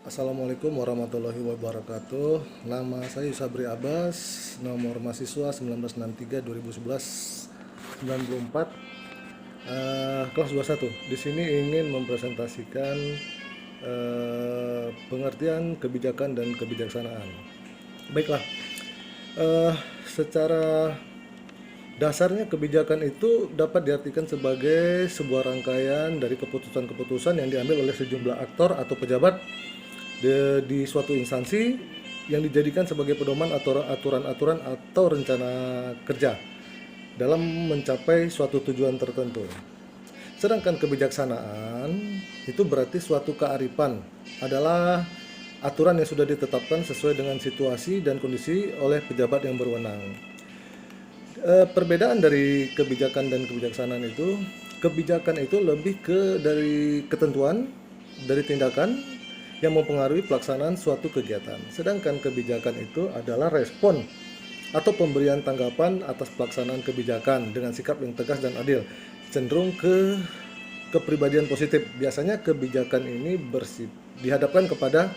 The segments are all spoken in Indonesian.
Assalamualaikum warahmatullahi wabarakatuh. Nama saya Sabri Abbas, nomor mahasiswa 1963-2011-94, kelas 21. Di sini ingin mempresentasikan pengertian kebijakan dan kebijaksanaan. Baiklah, secara dasarnya kebijakan itu dapat diartikan sebagai sebuah rangkaian dari keputusan-keputusan yang diambil oleh sejumlah aktor atau pejabat di suatu instansi yang dijadikan sebagai pedoman atau aturan-aturan atau rencana kerja dalam mencapai suatu tujuan tertentu. Sedangkan kebijaksanaan itu berarti suatu kearifan, adalah aturan yang sudah ditetapkan sesuai dengan situasi dan kondisi oleh pejabat yang berwenang. Perbedaan dari kebijakan dan kebijaksanaan itu, kebijakan itu lebih ke dari ketentuan, dari tindakan yang mempengaruhi pelaksanaan suatu kegiatan. Sedangkan kebijakan itu adalah respon atau pemberian tanggapan atas pelaksanaan kebijakan dengan sikap yang tegas dan adil, cenderung ke kepribadian positif. Biasanya kebijakan ini dihadapkan kepada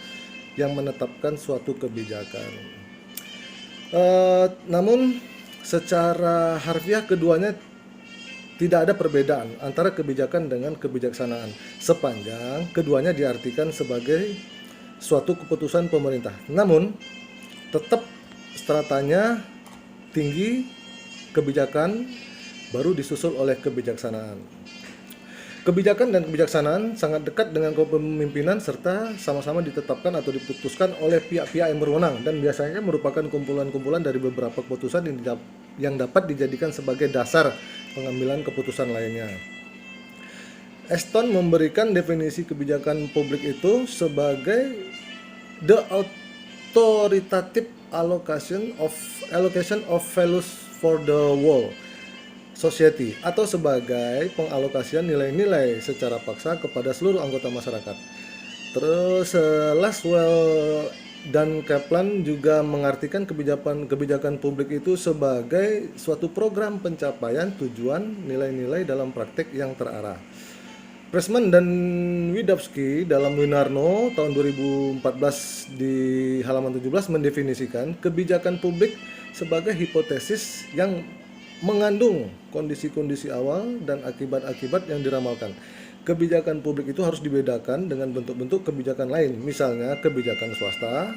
yang menetapkan suatu kebijakan. Namun secara harfiah keduanya tidak ada perbedaan antara kebijakan dengan kebijaksanaan sepanjang keduanya diartikan sebagai suatu keputusan pemerintah. Namun tetap stratanya tinggi kebijakan baru disusul oleh kebijaksanaan. Kebijakan dan kebijaksanaan sangat dekat dengan kepemimpinan serta sama-sama ditetapkan atau diputuskan oleh pihak-pihak yang berwenang dan biasanya merupakan kumpulan-kumpulan dari beberapa keputusan yang dapat dijadikan sebagai dasar pengambilan keputusan lainnya. Aston memberikan definisi kebijakan publik itu sebagai the authoritative allocation of values for the whole society, atau sebagai pengalokasian nilai-nilai secara paksa kepada seluruh anggota masyarakat. Terus Laswell dan Kaplan juga mengartikan kebijakan publik itu sebagai suatu program pencapaian tujuan nilai-nilai dalam praktek yang terarah. Pressman dan Widawski dalam Winarno tahun 2014 di halaman 17 mendefinisikan kebijakan publik sebagai hipotesis yang mengandung kondisi-kondisi awal dan akibat-akibat yang diramalkan. Kebijakan publik itu harus dibedakan dengan bentuk-bentuk kebijakan lain, misalnya kebijakan swasta,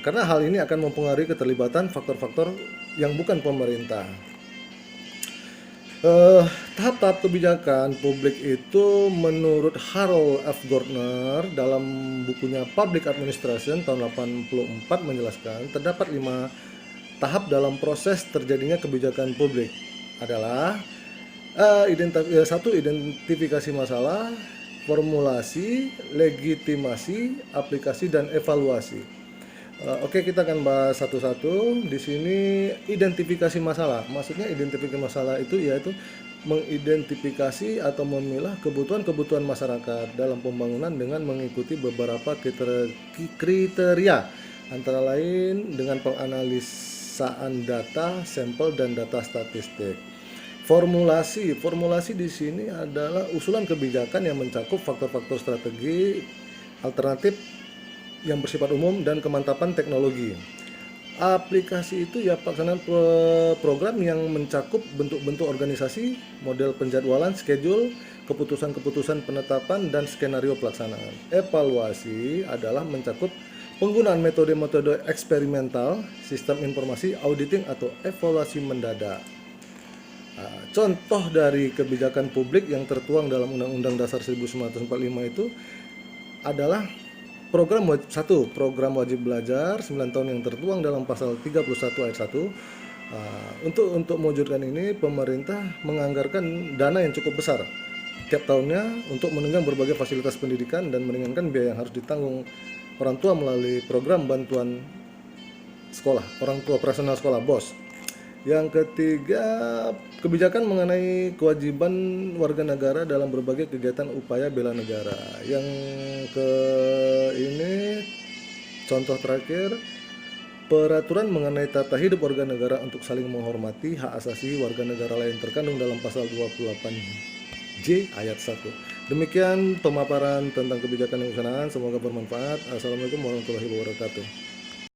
karena hal ini akan mempengaruhi keterlibatan faktor-faktor yang bukan pemerintah. Tahap-tahap kebijakan publik itu menurut Harold F. Gardner dalam bukunya Public Administration tahun 84 menjelaskan terdapat 5 tahap dalam proses terjadinya kebijakan publik adalah satu, identifikasi masalah, formulasi, legitimasi, aplikasi, dan evaluasi. Oke, kita akan bahas satu-satu. Di sini identifikasi masalah. Maksudnya identifikasi masalah itu yaitu mengidentifikasi atau memilah kebutuhan-kebutuhan masyarakat dalam pembangunan dengan mengikuti beberapa kriteria, antara lain dengan penganalisaan data, sampel, dan data statistik. Formulasi di sini adalah usulan kebijakan yang mencakup faktor-faktor strategi, alternatif yang bersifat umum, dan kemantapan teknologi. Aplikasi itu ya pelaksanaan program yang mencakup bentuk-bentuk organisasi, model penjadwalan, schedule, keputusan-keputusan penetapan, dan skenario pelaksanaan. Evaluasi adalah mencakup penggunaan metode-metode eksperimental, sistem informasi, auditing, atau evaluasi mendadak. Contoh dari kebijakan publik yang tertuang dalam Undang-Undang Dasar 1945 itu adalah program wajib belajar 9 tahun yang tertuang dalam pasal 31 ayat 1. Untuk mewujudkan ini, pemerintah menganggarkan dana yang cukup besar tiap tahunnya untuk menunjang berbagai fasilitas pendidikan dan meringankan biaya yang harus ditanggung orang tua melalui program bantuan sekolah, orang tua operasional sekolah, BOS. Yang ketiga, kebijakan mengenai kewajiban warga negara dalam berbagai kegiatan upaya bela negara. Yang ini contoh terakhir, peraturan mengenai tata hidup warga negara untuk saling menghormati hak asasi warga negara lain terkandung dalam pasal 28J ayat 1. Demikian pemaparan tentang kebijakan dan usahaan, semoga bermanfaat. Assalamualaikum warahmatullahi wabarakatuh.